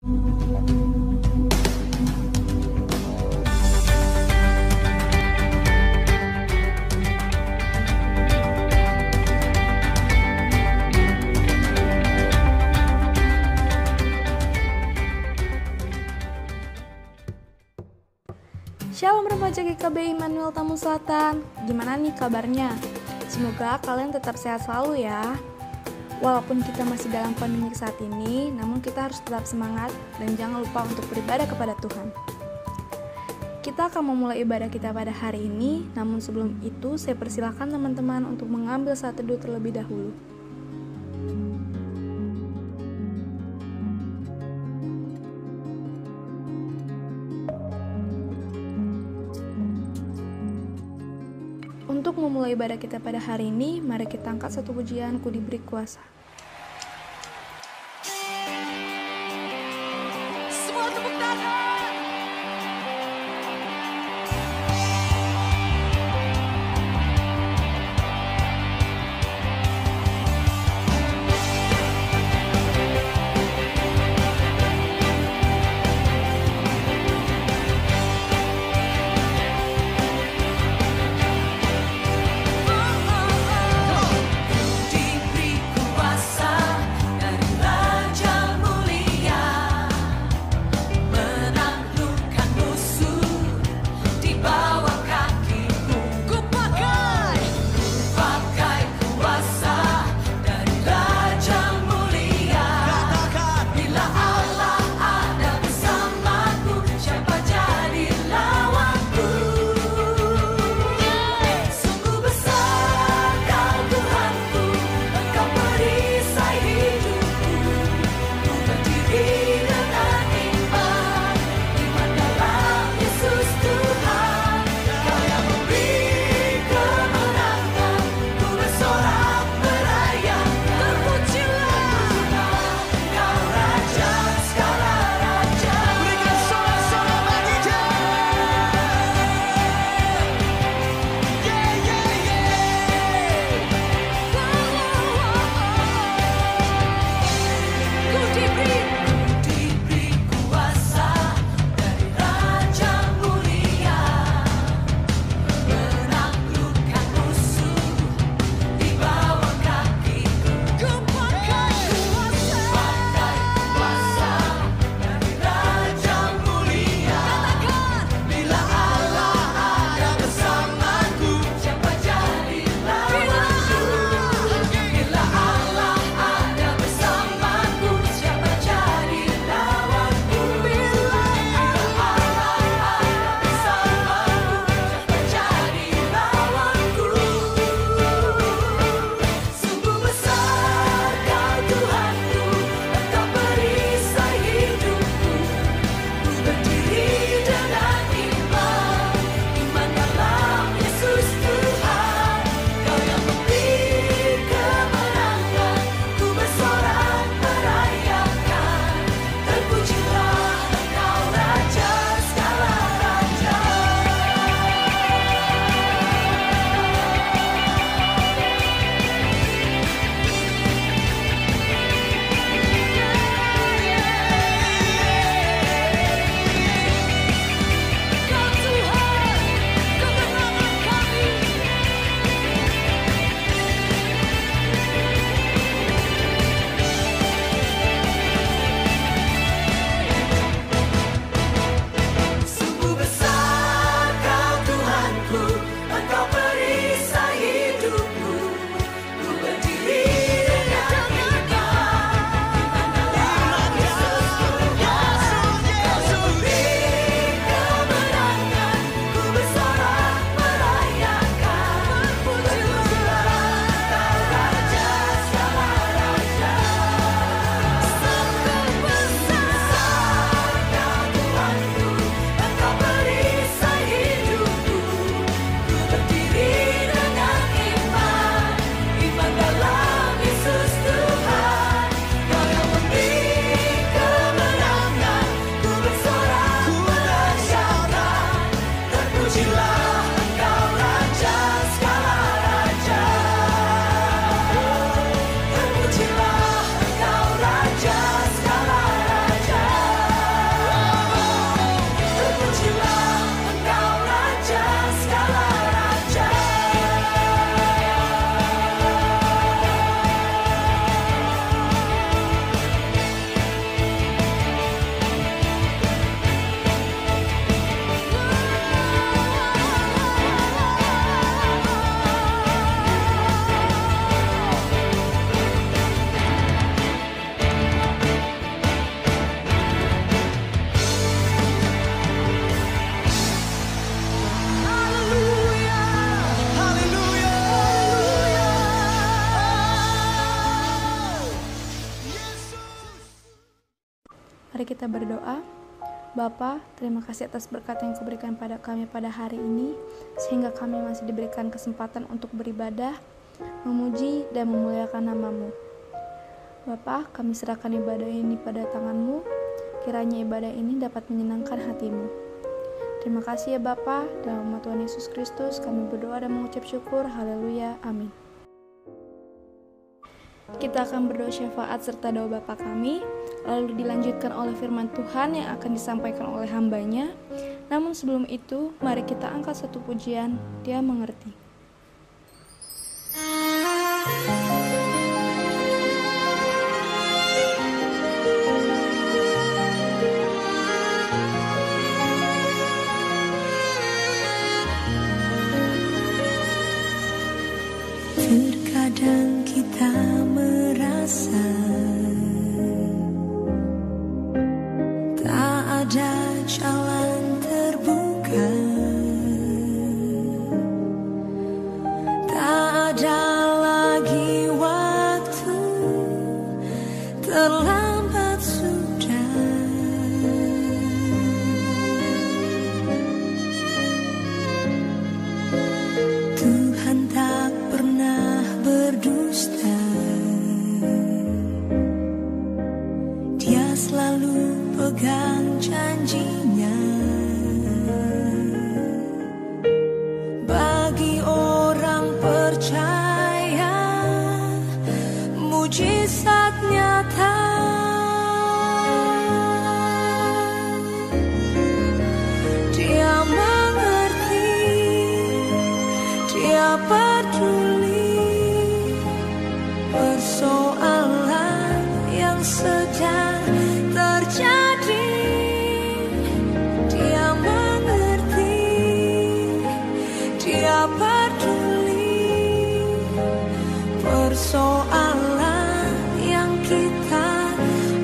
Shalom remaja GKB Immanuel Tamu Selatan. Gimana nih kabarnya? Semoga kalian tetap sehat selalu ya. Walaupun kita masih dalam pandemi saat ini, namun kita harus tetap semangat dan jangan lupa untuk beribadah kepada Tuhan. Kita akan memulai ibadah kita pada hari ini, namun sebelum itu saya persilakan teman-teman untuk mengambil saat teduh terlebih dahulu. Untuk memulai ibadah kita pada hari ini, mari kita angkat satu pujian, Ku Diberi Kuasa. Semua tepuk tangan. Diberi kuasa dari Raja Mulia, menang Mari kita berdoa. Bapa, terima kasih atas berkat yang Kau berikan pada kami pada hari ini, sehingga kami masih diberikan kesempatan untuk beribadah, memuji, dan memuliakan nama-Mu. Bapa, kami serahkan ibadah ini pada tangan-Mu, kiranya ibadah ini dapat menyenangkan hati-Mu. Terima kasih ya Bapa, dalam nama Tuhan Yesus Kristus kami berdoa dan mengucap syukur. Haleluya, amin. Kita akan berdoa syafaat serta doa Bapa kami, lalu dilanjutkan oleh firman Tuhan yang akan disampaikan oleh hamba-Nya. Namun sebelum itu, mari kita angkat satu pujian, Dia Mengerti. Terkadang kita merasa tak ada jalan terbuka, tak ada lagi waktu, terlambat sudah. Tuhan tak pernah berdusta, Dia selalu pegang janjinya. Bagi orang percaya, mujizat nyata. Dia mengerti, Dia peduli persoalan yang sedang terjadi. Dia mengerti, Dia peduli persoalan yang kita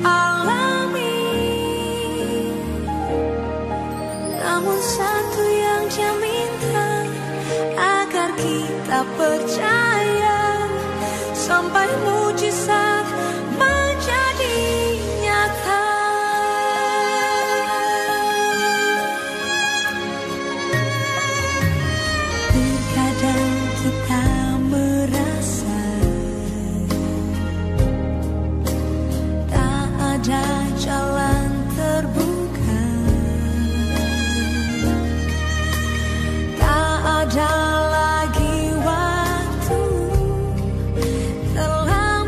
alami. Namun satu yang Dia minta, agar kita percaya sampai mujizat menjadi nyata. Terkadang kita merasa tak ada jalan terbuka, tak ada lagi waktu, terlambat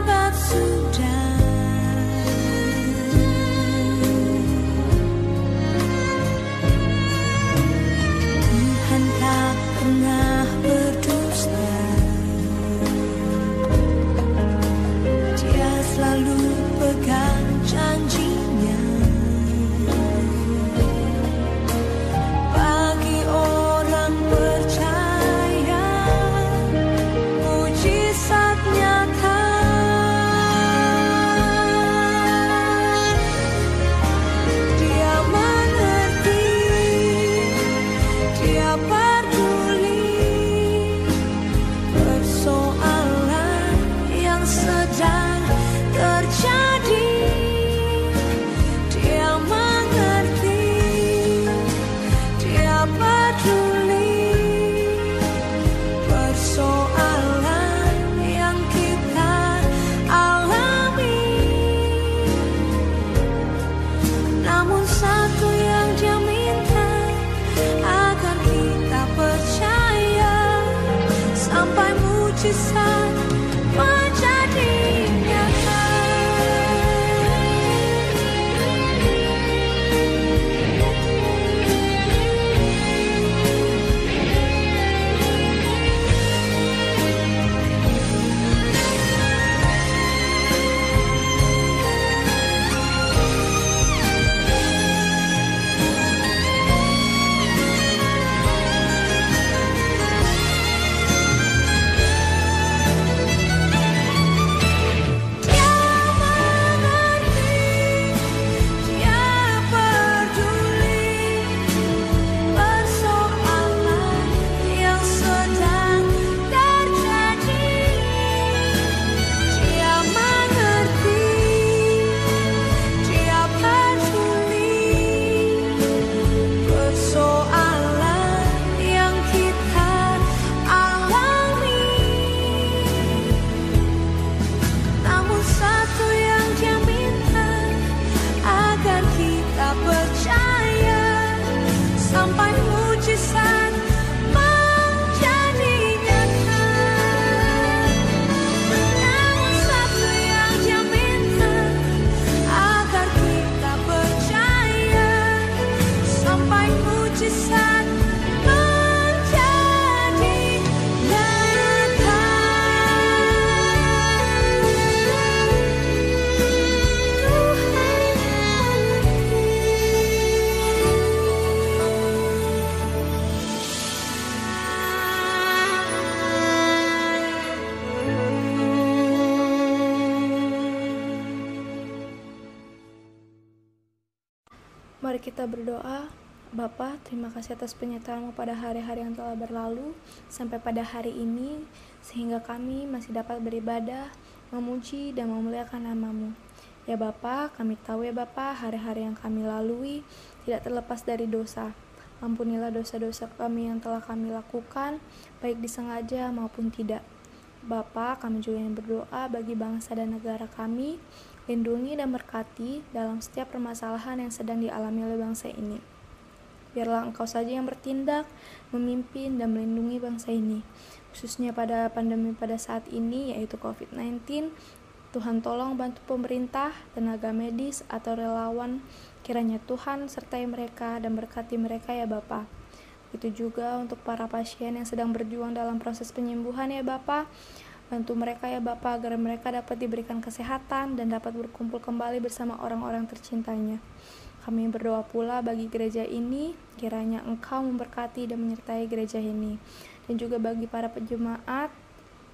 Mari kita berdoa. Bapa, terima kasih atas penyertaan-Mu pada hari-hari yang telah berlalu sampai pada hari ini, sehingga kami masih dapat beribadah, memuji dan memuliakan nama-Mu. Ya Bapa, kami tahu ya Bapa, hari-hari yang kami lalui tidak terlepas dari dosa. Ampunilah dosa-dosa kami yang telah kami lakukan, baik disengaja maupun tidak. Bapa, kami juga yang berdoa bagi bangsa dan negara kami, lindungi dan berkati dalam setiap permasalahan yang sedang dialami oleh bangsa ini. Biarlah Engkau saja yang bertindak, memimpin dan melindungi bangsa ini, khususnya pada pandemi pada saat ini yaitu COVID-19. Tuhan tolong bantu pemerintah, tenaga medis atau relawan, kiranya Tuhan sertai mereka dan berkati mereka ya Bapa. Itu juga untuk para pasien yang sedang berjuang dalam proses penyembuhan ya Bapa. Bantu mereka ya Bapa agar mereka dapat diberikan kesehatan dan dapat berkumpul kembali bersama orang-orang tercintanya. Kami berdoa pula bagi gereja ini, kiranya Engkau memberkati dan menyertai gereja ini. Dan juga bagi para pejemaat,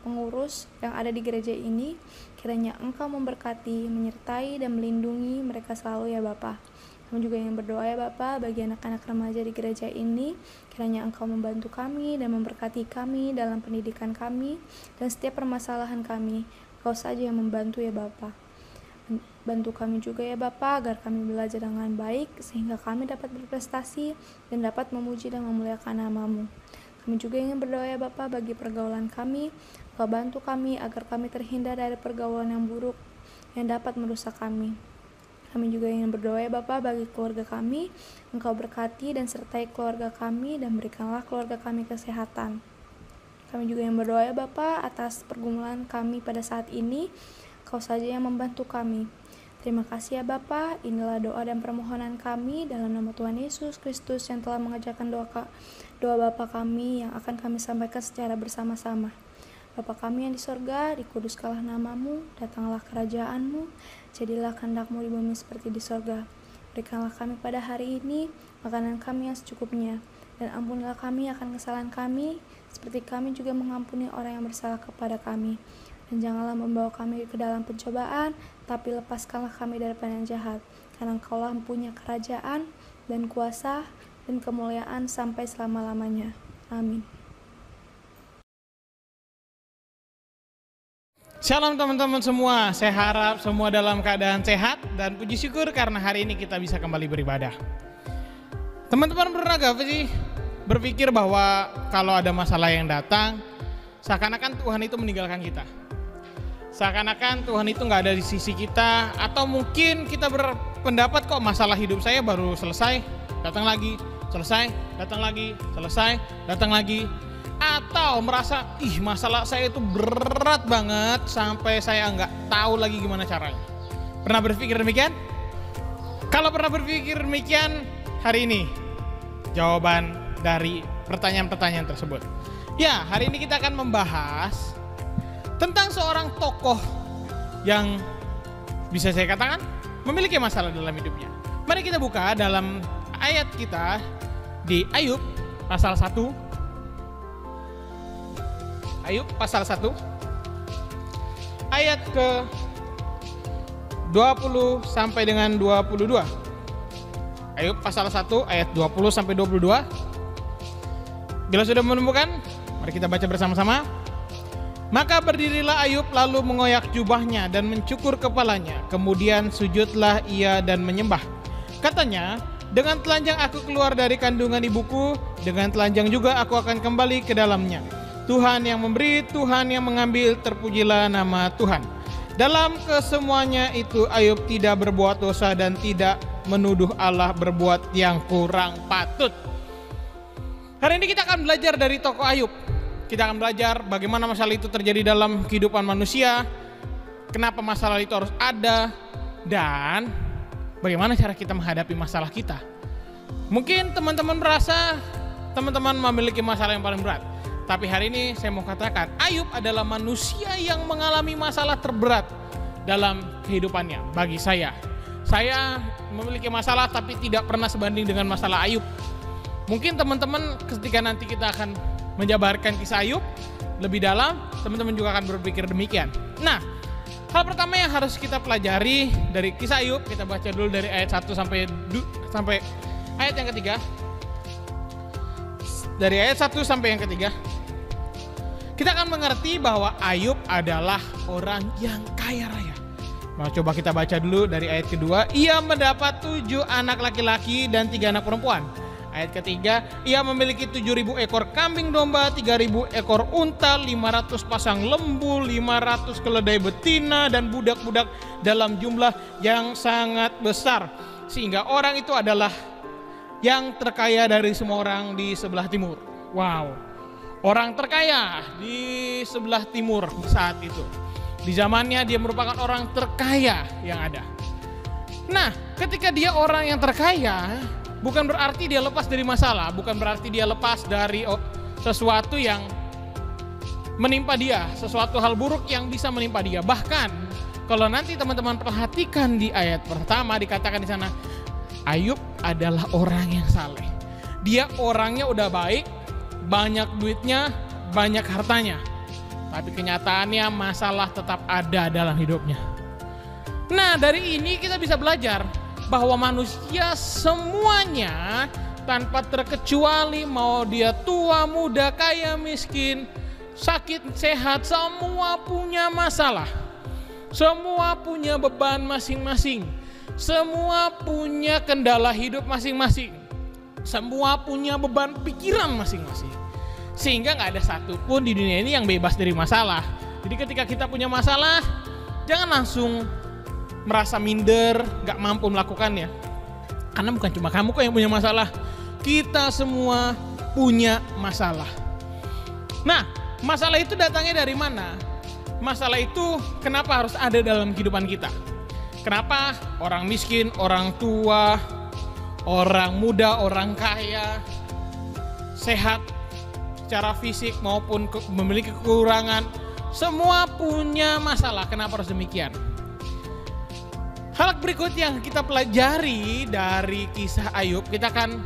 pengurus yang ada di gereja ini, kiranya Engkau memberkati, menyertai dan melindungi mereka selalu ya Bapa. Kami juga yang berdoa ya Bapa bagi anak-anak remaja di gereja ini, kiranya Engkau membantu kami dan memberkati kami dalam pendidikan kami dan setiap permasalahan kami. Engkau saja yang membantu ya Bapa. Bantu kami juga ya Bapa agar kami belajar dengan baik sehingga kami dapat berprestasi dan dapat memuji dan memuliakan nama-Mu. Kami juga ingin berdoa ya Bapa bagi pergaulan kami. Engkau bantu kami agar kami terhindar dari pergaulan yang buruk yang dapat merusak kami. Kami juga ingin berdoa ya Bapa bagi keluarga kami. Engkau berkati dan sertai keluarga kami dan berikanlah keluarga kami kesehatan. Kami juga yang berdoa ya Bapa atas pergumulan kami pada saat ini. Kau saja yang membantu kami. Terima kasih ya Bapa. Inilah doa dan permohonan kami dalam nama Tuhan Yesus Kristus yang telah mengajarkan doa Bapa kami yang akan kami sampaikan secara bersama-sama. Bapa kami yang di sorga, dikuduskanlah nama-Mu, datanglah kerajaan-Mu, jadilah kehendak-Mu di bumi seperti di sorga. Berikanlah kami pada hari ini makanan kami yang secukupnya, dan ampunilah kami akan kesalahan kami, seperti kami juga mengampuni orang yang bersalah kepada kami. Dan janganlah membawa kami ke dalam pencobaan, tapi lepaskanlah kami daripada yang jahat. Karena Engkaulah mempunyai kerajaan dan kuasa dan kemuliaan sampai selama-lamanya. Amin. Shalom teman-teman semua, saya harap semua dalam keadaan sehat dan puji syukur karena hari ini kita bisa kembali beribadah. Teman-teman pernah gak sih berpikir bahwa kalau ada masalah yang datang, seakan-akan Tuhan itu meninggalkan kita? Seakan-akan Tuhan itu gak ada di sisi kita, atau mungkin kita berpendapat kok masalah hidup saya baru selesai, datang lagi, selesai, datang lagi, selesai, datang lagi. Atau merasa, masalah saya itu berat banget sampai saya gak tahu lagi gimana caranya. Pernah berpikir demikian? Kalau pernah berpikir demikian, hari ini jawaban dari pertanyaan-pertanyaan tersebut. Ya, hari ini kita akan membahas tentang seorang tokoh yang bisa saya katakan memiliki masalah dalam hidupnya. Mari kita buka dalam ayat kita di Ayub pasal 1. Ayub pasal 1 ayat ke 20 sampai dengan 22. Ayub pasal 1 ayat 20 sampai 22. Bila sudah menemukan, mari kita baca bersama-sama. Maka berdirilah Ayub lalu mengoyak jubahnya dan mencukur kepalanya. Kemudian sujudlah ia dan menyembah. Katanya, dengan telanjang aku keluar dari kandungan ibuku, dengan telanjang juga aku akan kembali ke dalamnya. Tuhan yang memberi, Tuhan yang mengambil, terpujilah nama Tuhan. Dalam kesemuanya itu Ayub tidak berbuat dosa dan tidak menuduh Allah berbuat yang kurang patut. Hari ini kita akan belajar dari tokoh Ayub. Kita akan belajar bagaimana masalah itu terjadi dalam kehidupan manusia, kenapa masalah itu harus ada, dan bagaimana cara kita menghadapi masalah kita. Mungkin teman-teman merasa teman-teman memiliki masalah yang paling berat. Tapi hari ini saya mau katakan, Ayub adalah manusia yang mengalami masalah terberat dalam kehidupannya. Bagi saya memiliki masalah tapi tidak pernah sebanding dengan masalah Ayub. Mungkin teman-teman ketika nanti kita akan menjabarkan kisah Ayub lebih dalam, teman-teman juga akan berpikir demikian. Nah, Hal pertama yang harus kita pelajari dari kisah Ayub, kita baca dulu dari ayat 1 sampai ayat yang ketiga. Dari ayat 1 sampai yang ketiga, kita akan mengerti bahwa Ayub adalah orang yang kaya raya. Nah, coba kita baca dulu dari ayat kedua. Ia mendapat 7 anak laki-laki dan 3 anak perempuan. Ayat ketiga, ia memiliki 7.000 ekor kambing domba, 3.000 ekor unta, 500 pasang lembu, 500 keledai betina, dan budak-budak dalam jumlah yang sangat besar. Sehingga orang itu adalah yang terkaya dari semua orang di sebelah timur. Wow, orang terkaya di sebelah timur saat itu. Di zamannya dia merupakan orang terkaya yang ada. Nah, ketika dia orang yang terkaya, bukan berarti dia lepas dari masalah, bukan berarti dia lepas dari sesuatu yang menimpa dia, sesuatu hal buruk yang bisa menimpa dia. Bahkan kalau nanti teman-teman perhatikan di ayat pertama dikatakan di sana, Ayub adalah orang yang saleh. Dia orangnya udah baik, banyak duitnya, banyak hartanya. Tapi kenyataannya masalah tetap ada dalam hidupnya. Nah, dari ini kita bisa belajar bahwa manusia semuanya tanpa terkecuali, mau dia tua, muda, kaya, miskin, sakit, sehat, semua punya masalah. Semua punya beban masing-masing. Semua punya kendala hidup masing-masing. Semua punya beban pikiran masing-masing. Sehingga gak ada satupun di dunia ini yang bebas dari masalah. Jadi ketika kita punya masalah, jangan langsung merasa minder, gak mampu melakukannya. Karena bukan cuma kamu kok yang punya masalah. Kita semua punya masalah. Nah, masalah itu datangnya dari mana? Masalah itu kenapa harus ada dalam kehidupan kita? Kenapa orang miskin, orang tua, orang muda, orang kaya, sehat secara fisik maupun memiliki kekurangan, semua punya masalah. Kenapa harus demikian? Hal berikut yang kita pelajari dari kisah Ayub, kita akan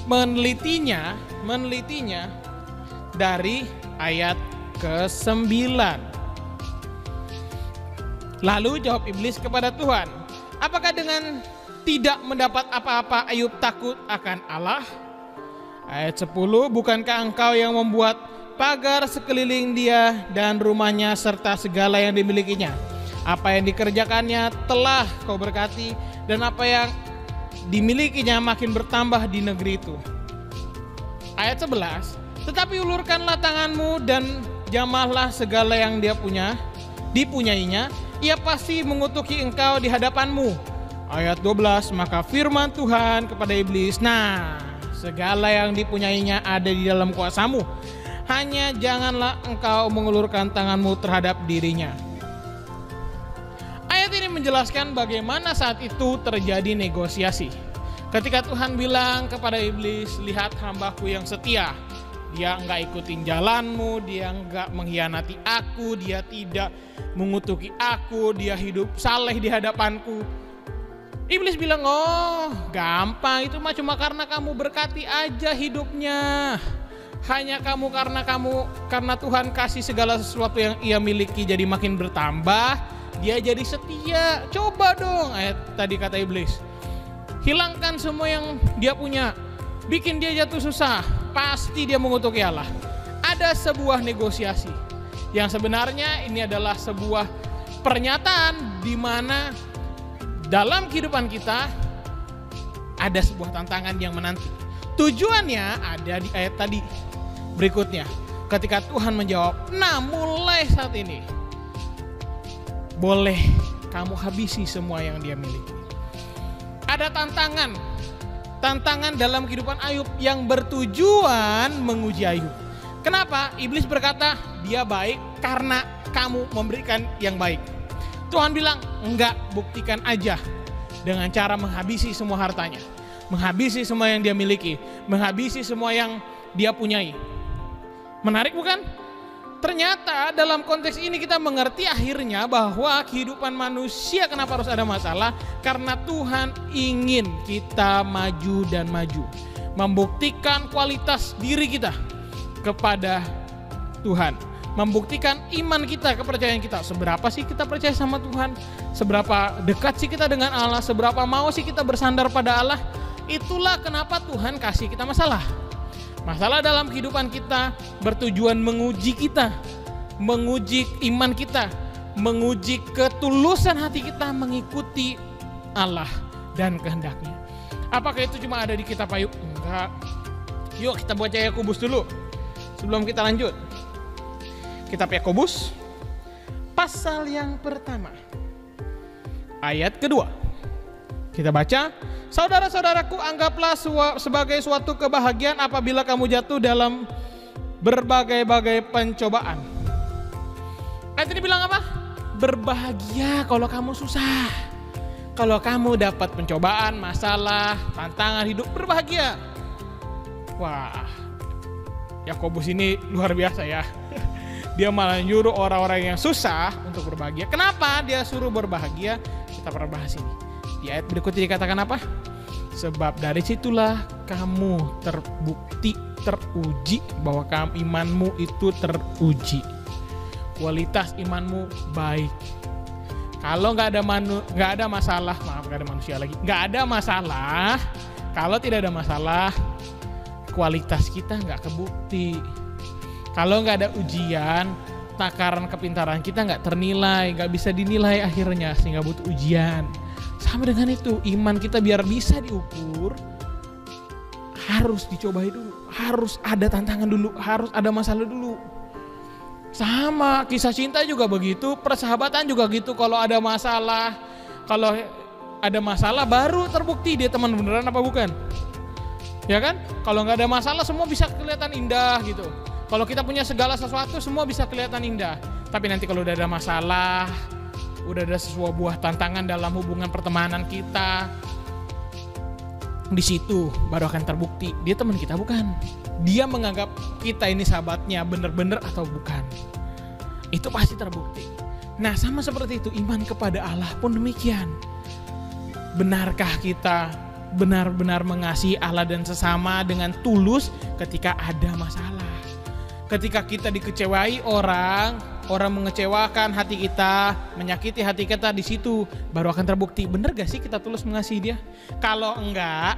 menelitinya dari ayat ke-9. Lalu jawab iblis kepada Tuhan, apakah dengan tidak mendapat apa-apa Ayub takut akan Allah? Ayat 10, bukankah engkau yang membuat pagar sekeliling dia dan rumahnya serta segala yang dimilikinya? Apa yang dikerjakannya telah kau berkati, dan apa yang dimilikinya makin bertambah di negeri itu. Ayat 11, tetapi ulurkanlah tanganmu dan jamahlah segala yang dipunyainya, ia pasti mengutuki engkau di hadapanmu. Ayat 12, maka firman Tuhan kepada iblis, nah, segala yang dipunyainya ada di dalam kuasamu, hanya janganlah engkau mengulurkan tanganmu terhadap dirinya. Ayat ini menjelaskan bagaimana saat itu terjadi negosiasi. Ketika Tuhan bilang kepada iblis, lihat hambaku yang setia, dia enggak ikutin jalanmu, dia enggak mengkhianati aku, dia tidak mengutuki aku, dia hidup saleh di hadapanku. Iblis bilang, oh gampang, itu mah cuma karena kamu berkati aja hidupnya. Hanya karena Tuhan kasih segala sesuatu yang ia miliki jadi makin bertambah, dia jadi setia. Coba dong, ayat tadi kata iblis, hilangkan semua yang dia punya, bikin dia jatuh susah, pasti dia mengutuki Allah. Ada sebuah negosiasi yang sebenarnya ini adalah sebuah pernyataan di mana dalam kehidupan kita ada sebuah tantangan yang menanti. Tujuannya ada di ayat tadi berikutnya. Ketika Tuhan menjawab, nah mulai saat ini boleh kamu habisi semua yang dia miliki. Ada tantangan dalam kehidupan Ayub yang bertujuan menguji Ayub. Kenapa? Iblis berkata, dia baik karena kamu memberikan yang baik. Tuhan bilang, enggak, buktikan aja dengan cara menghabisi semua hartanya, menghabisi semua yang dia miliki, menghabisi semua yang dia punyai. Menarik bukan? Ternyata dalam konteks ini kita mengerti akhirnya bahwa kehidupan manusia kenapa harus ada masalah, karena Tuhan ingin kita maju dan maju, membuktikan kualitas diri kita kepada Tuhan, membuktikan iman kita, kepercayaan kita. Seberapa sih kita percaya sama Tuhan? Seberapa dekat sih kita dengan Allah? Seberapa mau sih kita bersandar pada Allah? Itulah kenapa Tuhan kasih kita masalah. Masalah dalam kehidupan kita bertujuan menguji kita, menguji iman kita, menguji ketulusan hati kita mengikuti Allah dan kehendaknya. Apakah itu cuma ada di kitab Ayub? Enggak. Yuk kita baca Yakobus dulu sebelum kita lanjut. Kitab Yakobus pasal yang pertama ayat kedua. Kita baca, saudara-saudaraku, anggaplah sebagai suatu kebahagiaan apabila kamu jatuh dalam berbagai-bagai pencobaan. Ayat ini bilang apa? Berbahagia kalau kamu susah. Kalau kamu dapat pencobaan, masalah, tantangan hidup, berbahagia. Wah, Yakobus ini luar biasa ya. Dia malah nyuruh orang-orang yang susah untuk berbahagia. Kenapa dia suruh berbahagia? Kita pernah bahas ini. Di ayat berikutnya dikatakan apa? Sebab dari situlah kamu terbukti, teruji bahwa imanmu itu teruji. Kualitas imanmu baik. Kalau nggak ada masalah, nggak ada manusia lagi. Nggak ada masalah. Kalau tidak ada masalah, kualitas kita nggak kebukti. Kalau nggak ada ujian, takaran kepintaran kita nggak ternilai, nggak bisa dinilai akhirnya, sehingga butuh ujian. Sama dengan itu, iman kita biar bisa diukur, harus dicobai dulu, harus ada tantangan dulu, harus ada masalah dulu. Sama, kisah cinta juga begitu, persahabatan juga gitu. Kalau ada masalah baru terbukti dia teman beneran apa bukan. Ya kan? Kalau nggak ada masalah semua bisa kelihatan indah gitu. Kalau kita punya segala sesuatu semua bisa kelihatan indah. Tapi nanti kalau udah ada masalah, udah ada sebuah buah tantangan dalam hubungan pertemanan kita, di situ baru akan terbukti dia teman kita bukan. Dia menganggap kita ini sahabatnya bener-bener atau bukan. Itu pasti terbukti. Nah, sama seperti itu iman kepada Allah pun demikian. Benarkah kita benar-benar mengasihi Allah dan sesama dengan tulus ketika ada masalah? Ketika kita dikecewai orang mengecewakan hati kita, menyakiti hati kita, di situ baru akan terbukti bener gak sih kita tulus mengasihi dia. Kalau enggak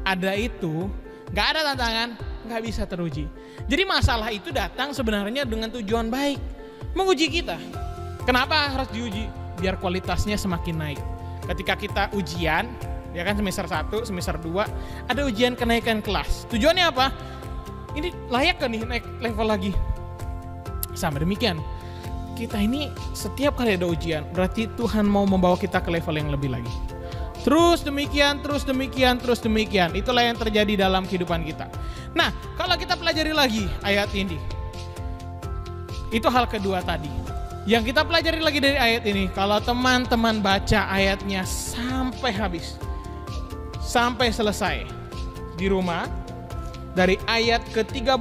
ada itu, enggak ada tantangan, enggak bisa teruji. Jadi masalah itu datang sebenarnya dengan tujuan baik, menguji kita. Kenapa harus diuji? Biar kualitasnya semakin naik. Ketika kita ujian, ya kan semester 1, semester 2, ada ujian kenaikan kelas. Tujuannya apa? Ini layak kan nih naik level lagi? Sama demikian, kita ini setiap kali ada ujian, berarti Tuhan mau membawa kita ke level yang lebih lagi. Terus demikian. Itulah yang terjadi dalam kehidupan kita. Nah, kalau kita pelajari lagi ayat ini, itu hal kedua tadi. Yang kita pelajari lagi dari ayat ini, kalau teman-teman baca ayatnya sampai habis, sampai selesai di rumah, dari ayat ke-13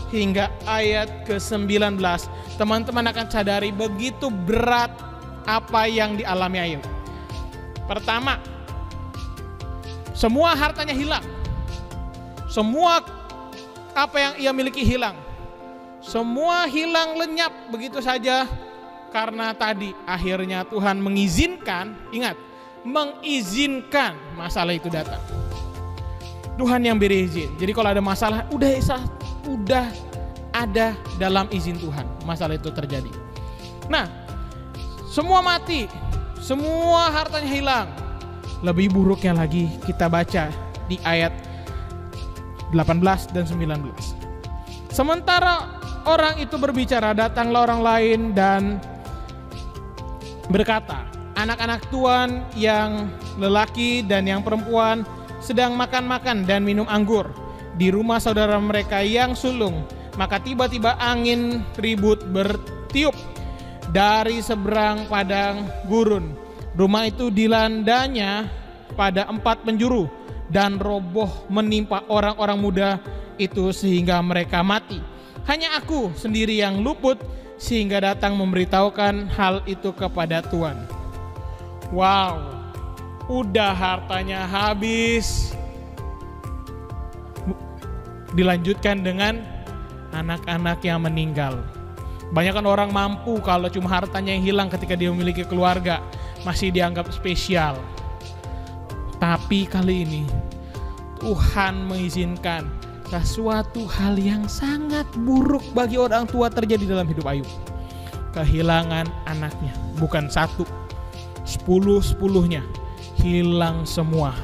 hingga ayat ke-19, teman-teman akan sadari begitu berat apa yang dialami Ayub. Pertama, semua hartanya hilang. Semua apa yang ia miliki hilang. Semua hilang lenyap begitu saja karena tadi akhirnya Tuhan mengizinkan, ingat, mengizinkan masalah itu datang. Tuhan yang beri izin. Jadi kalau ada masalah, udah ada dalam izin Tuhan masalah itu terjadi. Nah, semua mati, semua hartanya hilang. Lebih buruknya lagi kita baca di ayat 18 dan 19. Sementara orang itu berbicara, datanglah orang lain dan berkata, anak-anak tuan yang lelaki dan yang perempuan sedang makan-makan dan minum anggur di rumah saudara mereka yang sulung. Maka tiba-tiba angin ribut bertiup dari seberang padang gurun. Rumah itu dilandanya pada 4 penjuru dan roboh menimpa orang-orang muda itu sehingga mereka mati. Hanya aku sendiri yang luput sehingga datang memberitahukan hal itu kepada Tuhan. Wow. Udah hartanya habis. Dilanjutkan dengan anak-anak yang meninggal. Banyak kan orang mampu kalau cuma hartanya yang hilang ketika dia memiliki keluarga, masih dianggap spesial. Tapi kali ini Tuhan mengizinkan sesuatu hal yang sangat buruk bagi orang tua terjadi dalam hidup Ayub. Kehilangan anaknya, bukan 1, 10-10-nya hilang semua.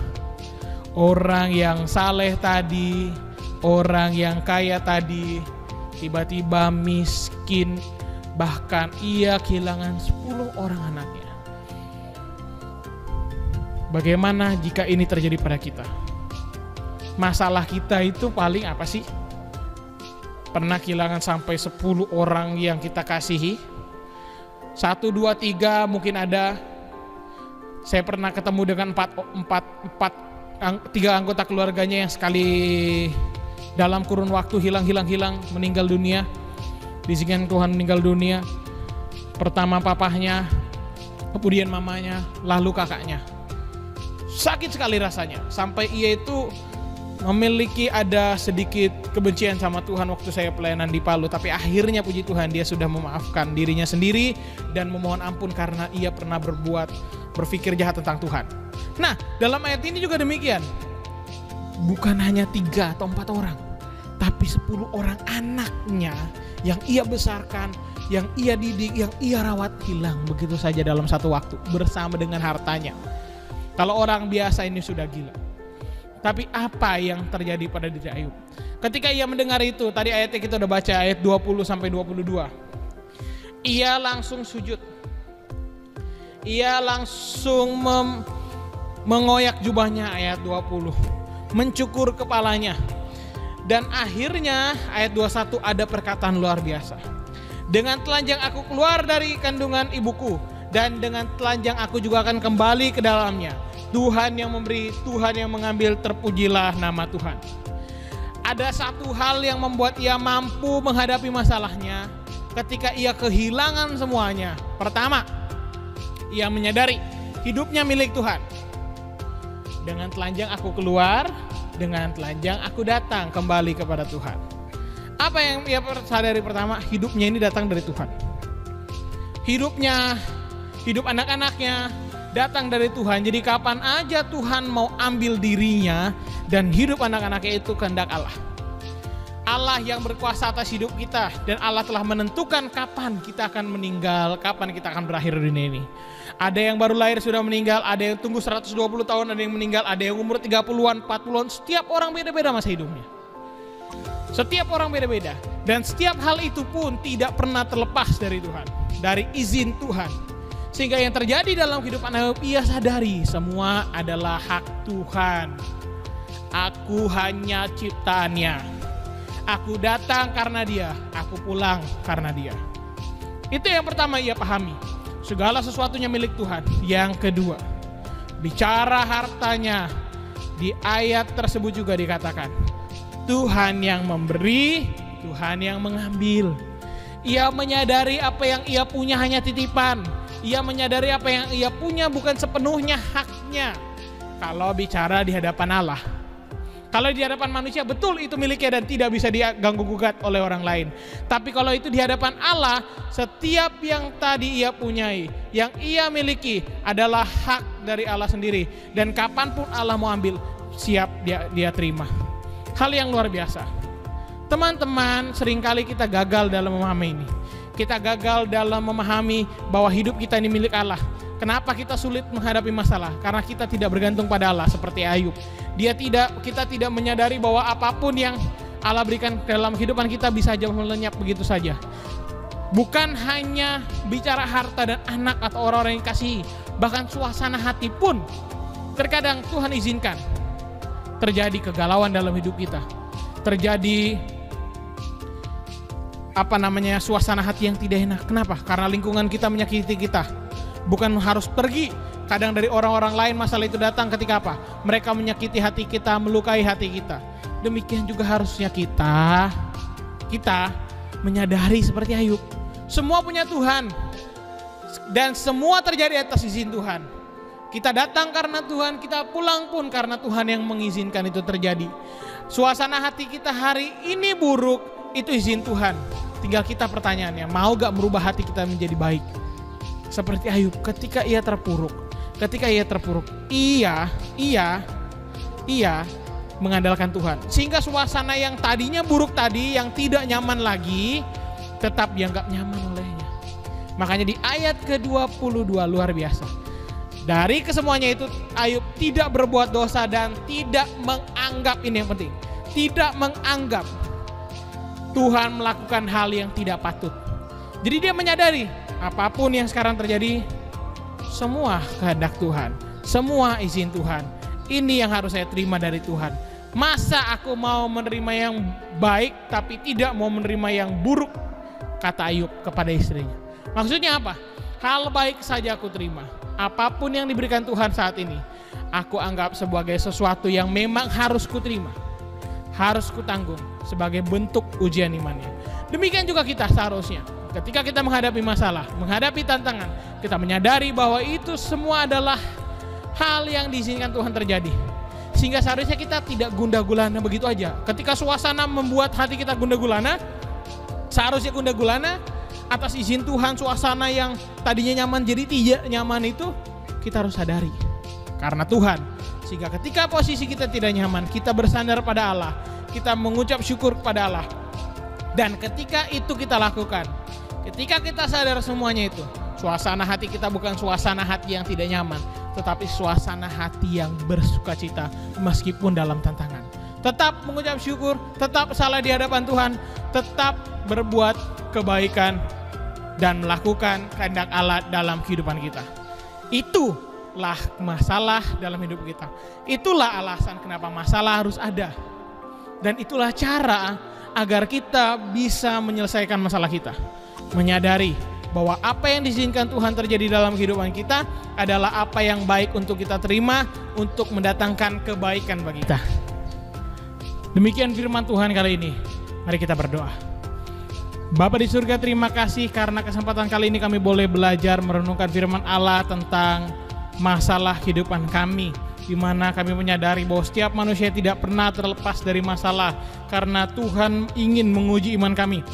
Orang yang saleh tadi, orang yang kaya tadi, tiba-tiba miskin, bahkan ia kehilangan 10 orang anaknya. Bagaimana jika ini terjadi pada kita? Masalah kita itu paling apa sih? Pernah kehilangan sampai 10 orang yang kita kasihi? 1, 2, 3 mungkin ada. Saya pernah ketemu dengan 3 anggota keluarganya yang sekali dalam kurun waktu hilang, meninggal dunia. Diizinkan Tuhan meninggal dunia. Pertama papahnya, kemudian mamanya, lalu kakaknya. Sakit sekali rasanya, sampai ia itu memiliki ada sedikit kebencian sama Tuhan waktu saya pelayanan di Palu. Tapi akhirnya puji Tuhan dia sudah memaafkan dirinya sendiri dan memohon ampun karena ia pernah berpikir jahat tentang Tuhan. Nah, dalam ayat ini juga demikian. Bukan hanya 3 atau 4 orang, tapi 10 orang anaknya yang ia besarkan, yang ia didik, yang ia rawat hilang begitu saja dalam satu waktu bersama dengan hartanya. Kalau orang biasa ini sudah gila. Tapi apa yang terjadi pada diri Ayub? Ketika ia mendengar itu, tadi ayatnya kita udah baca ayat 20-22. Ia langsung sujud. Ia langsung mengoyak jubahnya, ayat 20. Mencukur kepalanya. Dan akhirnya ayat 21 ada perkataan luar biasa. Dengan telanjang aku keluar dari kandungan ibuku, dan dengan telanjang aku juga akan kembali ke dalamnya. Tuhan yang memberi, Tuhan yang mengambil, terpujilah nama Tuhan. Ada satu hal yang membuat ia mampu menghadapi masalahnya ketika ia kehilangan semuanya. Pertama, ia menyadari hidupnya milik Tuhan. Dengan telanjang aku keluar, dengan telanjang aku datang kembali kepada Tuhan. Apa yang ia sadari pertama? Hidupnya ini datang dari Tuhan. Hidup anak-anaknya datang dari Tuhan. Jadi kapan aja Tuhan mau ambil dirinya dan hidup anak-anaknya itu kehendak Allah. Allah yang berkuasa atas hidup kita, dan Allah telah menentukan kapan kita akan meninggal, kapan kita akan berakhir di dunia ini. Ada yang baru lahir sudah meninggal, ada yang tunggu 120 tahun, ada yang meninggal, ada yang umur 30-an, 40-an, setiap orang beda-beda masa hidupnya. Setiap orang beda-beda, dan setiap hal itu pun tidak pernah terlepas dari Tuhan, dari izin Tuhan. Sehingga yang terjadi dalam kehidupan Ayub, ia sadari semua adalah hak Tuhan. Aku hanya ciptaannya. Aku datang karena dia, aku pulang karena dia. Itu yang pertama ia pahami. Segala sesuatunya milik Tuhan. Yang kedua, bicara hartanya, di ayat tersebut juga dikatakan, Tuhan yang memberi, Tuhan yang mengambil. Ia menyadari apa yang ia punya hanya titipan. Ia menyadari apa yang ia punya bukan sepenuhnya haknya. Kalau bicara di hadapan Allah, kalau di hadapan manusia betul itu miliknya dan tidak bisa diganggu gugat oleh orang lain. Tapi kalau itu di hadapan Allah, setiap yang tadi ia punyai, yang ia miliki adalah hak dari Allah sendiri. Dan kapanpun Allah mau ambil, siap dia terima. Hal yang luar biasa. Teman-teman, seringkali kita gagal dalam memahami ini. Kita gagal dalam memahami bahwa hidup kita ini milik Allah. Kenapa kita sulit menghadapi masalah? Karena kita tidak bergantung pada Allah seperti Ayub. Kita tidak menyadari bahwa apapun yang Allah berikan dalam kehidupan kita bisa saja melenyap begitu saja. Bukan hanya bicara harta dan anak atau orang-orang yang dikasihi, bahkan suasana hati pun terkadang Tuhan izinkan terjadi kegalauan dalam hidup kita. Terjadi suasana hati yang tidak enak. Kenapa? Karena lingkungan kita menyakiti kita. Bukan harus pergi. Kadang dari orang-orang lain masalah itu datang ketika apa? Mereka menyakiti hati kita, melukai hati kita. Demikian juga harusnya kita menyadari seperti Ayub. Semua punya Tuhan. Dan semua terjadi atas izin Tuhan. Kita datang karena Tuhan, kita pulang pun karena Tuhan yang mengizinkan itu terjadi. Suasana hati kita hari ini buruk, itu izin Tuhan. tinggal kita pertanyaannya, mau gak merubah hati kita menjadi baik? Seperti Ayub, ketika ia terpuruk, ia mengandalkan Tuhan. Sehingga suasana yang tadinya buruk tadi, yang tidak nyaman lagi, tetap dianggap nyaman olehnya. Makanya di ayat ke-22 luar biasa. Dari kesemuanya itu Ayub tidak berbuat dosa dan tidak menganggap, ini yang penting, tidak menganggap Tuhan melakukan hal yang tidak patut. Jadi dia menyadari apapun yang sekarang terjadi, semua kehendak Tuhan, semua izin Tuhan. Ini yang harus saya terima dari Tuhan. Masa aku mau menerima yang baik tapi tidak mau menerima yang buruk, kata Ayub kepada istrinya. Maksudnya apa? Hal baik saja aku terima. Apapun yang diberikan Tuhan saat ini, aku anggap sebagai sesuatu yang memang harus kuterima, harus kutanggung sebagai bentuk ujian imannya. Demikian juga kita seharusnya. Ketika kita menghadapi masalah, menghadapi tantangan, kita menyadari bahwa itu semua adalah hal yang diizinkan Tuhan terjadi. Sehingga seharusnya kita tidak gundah gulana begitu aja. Ketika suasana membuat hati kita gundah gulana, seharusnya gundah gulana atas izin Tuhan. Suasana yang tadinya nyaman jadi tidak nyaman itu kita harus sadari karena Tuhan. Sehingga ketika posisi kita tidak nyaman, kita bersandar pada Allah, kita mengucap syukur kepada Allah. Dan ketika itu kita lakukan, ketika kita sadar semuanya itu, suasana hati kita bukan suasana hati yang tidak nyaman, tetapi suasana hati yang bersukacita meskipun dalam tantangan. Tetap mengucap syukur, tetap salah di hadapan Tuhan, tetap berbuat kebaikan dan melakukan kehendak Allah dalam kehidupan kita. Itulah masalah dalam hidup kita. Itulah alasan kenapa masalah harus ada. Dan itulah cara agar kita bisa menyelesaikan masalah kita. Menyadari bahwa apa yang diizinkan Tuhan terjadi dalam kehidupan kita adalah apa yang baik untuk kita terima, untuk mendatangkan kebaikan bagi kita. Demikian firman Tuhan kali ini. Mari kita berdoa. Bapa di surga, terima kasih karena kesempatan kali ini kami boleh belajar merenungkan firman Allah tentang masalah kehidupan kami, di mana kami menyadari bahwa setiap manusia tidak pernah terlepas dari masalah karena Tuhan ingin menguji iman kami.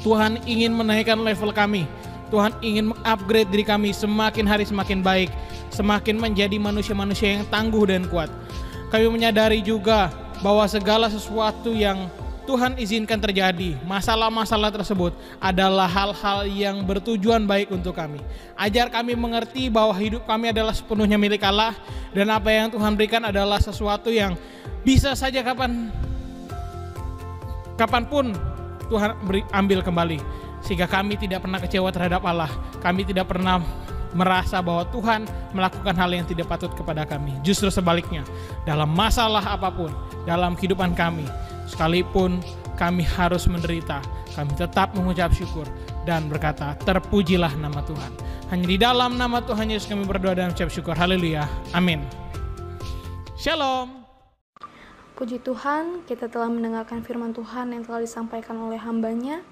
Tuhan ingin menaikkan level kami. Tuhan ingin mengupgrade diri kami semakin hari semakin baik, semakin menjadi manusia-manusia yang tangguh dan kuat. Kami menyadari juga bahwa segala sesuatu yang Tuhan izinkan terjadi, masalah-masalah tersebut adalah hal-hal yang bertujuan baik untuk kami. Ajar kami mengerti bahwa hidup kami adalah sepenuhnya milik Allah, dan apa yang Tuhan berikan adalah sesuatu yang bisa saja kapanpun Tuhan ambil kembali. Sehingga kami tidak pernah kecewa terhadap Allah. Kami tidak pernah merasa bahwa Tuhan melakukan hal yang tidak patut kepada kami. Justru sebaliknya, dalam masalah apapun dalam kehidupan kami, sekalipun kami harus menderita, kami tetap mengucap syukur dan berkata, terpujilah nama Tuhan. Hanya di dalam nama Tuhan Yesus kami berdoa dan mengucap syukur. Haleluya. Amin. Shalom. Puji Tuhan, kita telah mendengarkan firman Tuhan yang telah disampaikan oleh hamba-Nya.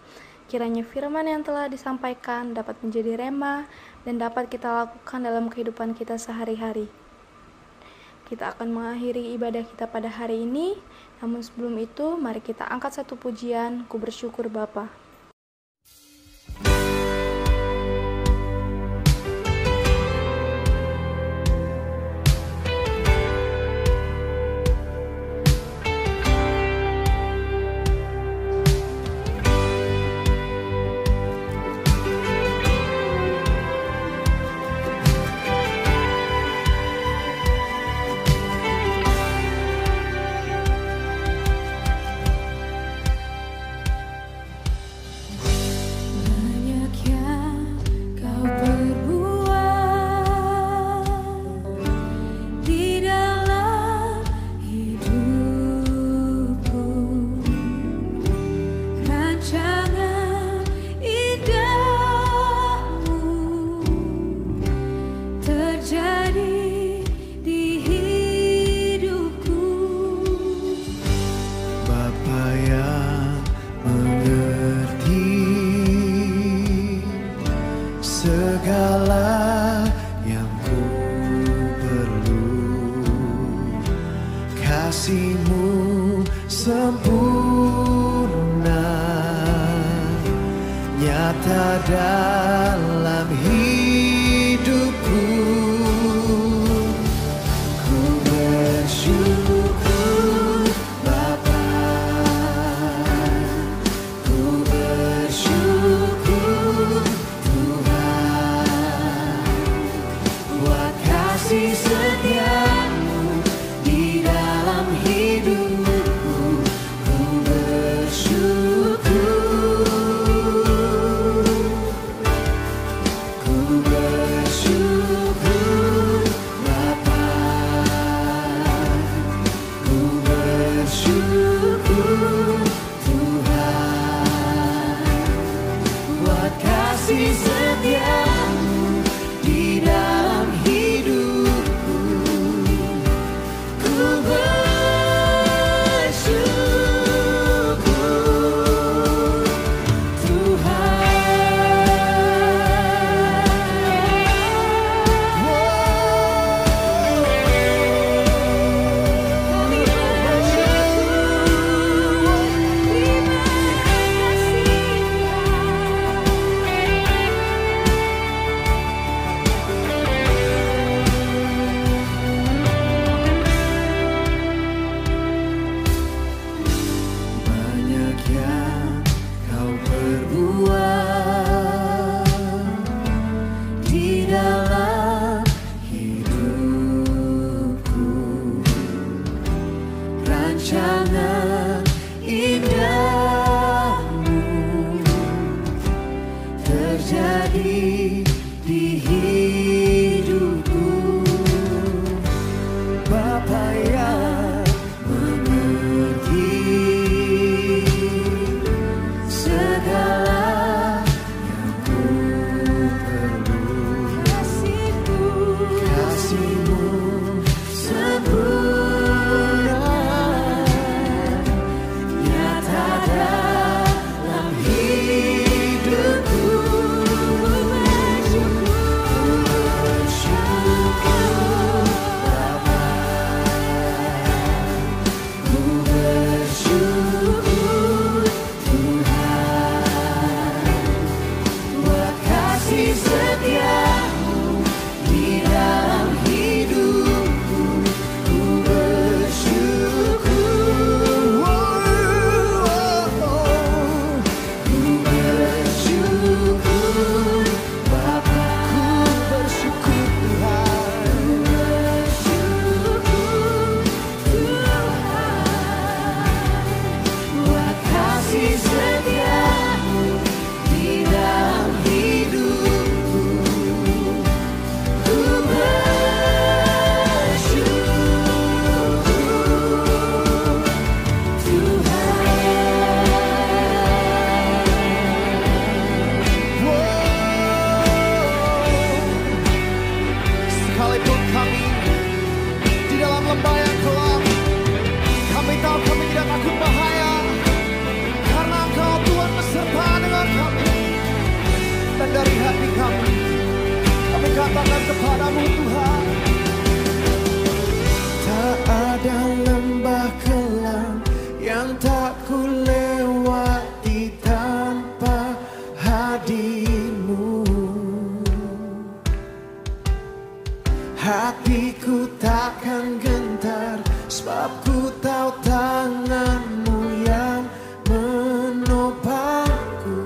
Kiranya firman yang telah disampaikan dapat menjadi rema dan dapat kita lakukan dalam kehidupan kita sehari-hari. Kita akan mengakhiri ibadah kita pada hari ini. Namun sebelum itu, mari kita angkat satu pujian, Ku Bersyukur Bapa. Segala yang ku perlu, kasih-Mu sempurna, nyata dalam hidupku. Ku bersyukur Bapa, ku bersyukur Tuhan buat kasih setiamu di dalam hidupku. Ku bersyukur, ku bersyukur Bapa, ku bersyukur Tuhan buat kasih setiamu di dalam hidupku. Ku bersyukur banyak yang kau perbuat di dalam hidupku. Rancangan indahmu terjadi di hidupku. Bapa yang mengerti segala yang ku perlu. Kasih-Mu sempurna nyata dalam hidupku. Bersyukur Bapa, ku bersyukur Tuhan buat kasih setiamu di dalam hidupku. Ku bersyukur, ku bersyukur Bapa, ku bersyukur Tuhan, buat kasih setiamu di dalam hidupku. Ku bersyukur Sekalipun kami di dalam lembah yang kelam, kami tahu kami tidak takut bahaya, karena Engkau Tuhan beserta dengan kami. Dan dari hati kami katakan kepadamu Tuhan, tak ada lembah kelam yang tak ku lewati tanpa hadir-Mu. Hatiku takkan gentar, sebab ku tahu tangan-Mu yang menopangku.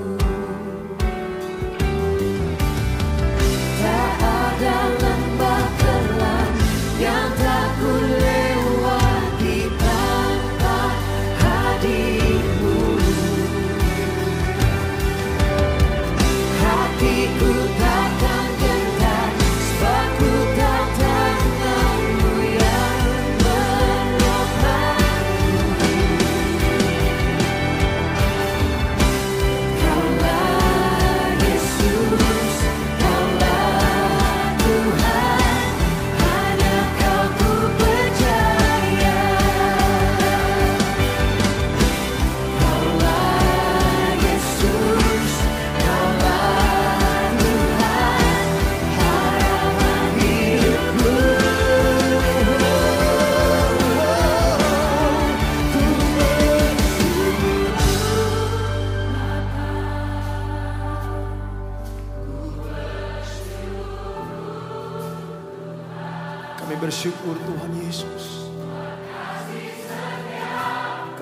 Tak ada lembah kelam yang tak ku lewati tanpa hadir-Mu. Hatiku takkan gentar, sebab ku tahu tangan-Mu yang menopangku.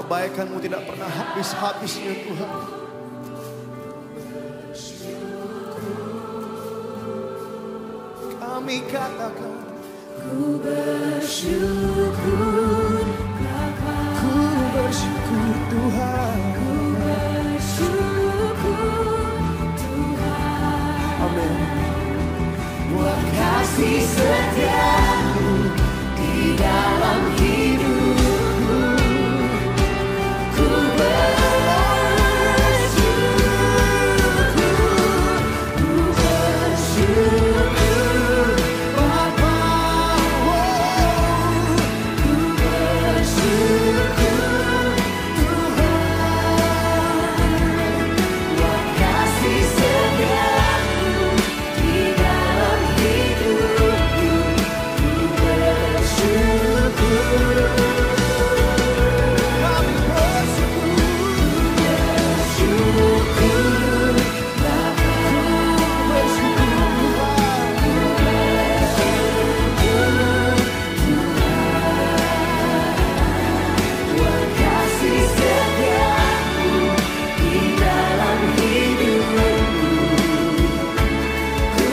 kebaikan-Mu tidak pernah habis-habisnya Tuhan. Kami katakan Ku bersyukur Bapa, ku bersyukur Tuhan. ku bersyukur Tuhan. Amin. Buat kasih setia-Mu di dalam hidupku. Ku bersyukur Bapa, ku bersyukur Tuhan. Buat kasih setia-Mu di dalam hidupku. Ku bersyukur. Kami bersyukur. Kasih setia-Mu di dalam hidupku. Ku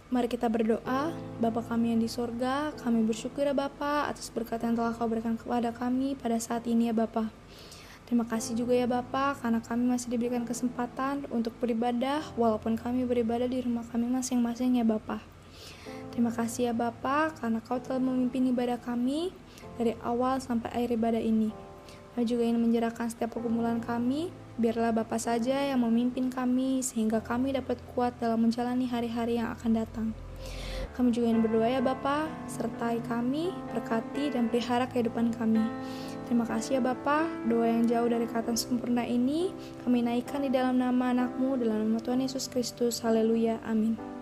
Mari kita berdoa. Bapa kami yang di sorga, kami bersyukur ya Bapa atas berkat yang telah Kau berikan kepada kami pada saat ini ya Bapa. Terima kasih juga ya Bapa karena kami masih diberikan kesempatan untuk beribadah walaupun kami beribadah di rumah kami masing-masing ya Bapa. Terima kasih ya Bapa karena Kau telah memimpin ibadah kami dari awal sampai akhir ibadah ini. Kami juga ingin menyerahkan setiap pergumulan kami. Biarlah Bapa saja yang memimpin kami sehingga kami dapat kuat dalam menjalani hari-hari yang akan datang. Kami juga ingin berdoa ya Bapa, sertai kami, berkati dan pelihara kehidupan kami. Terima kasih ya Bapa, doa yang jauh dari kata sempurna ini kami naikkan di dalam nama anak-Mu, dalam nama Tuhan Yesus Kristus. Haleluya, amin.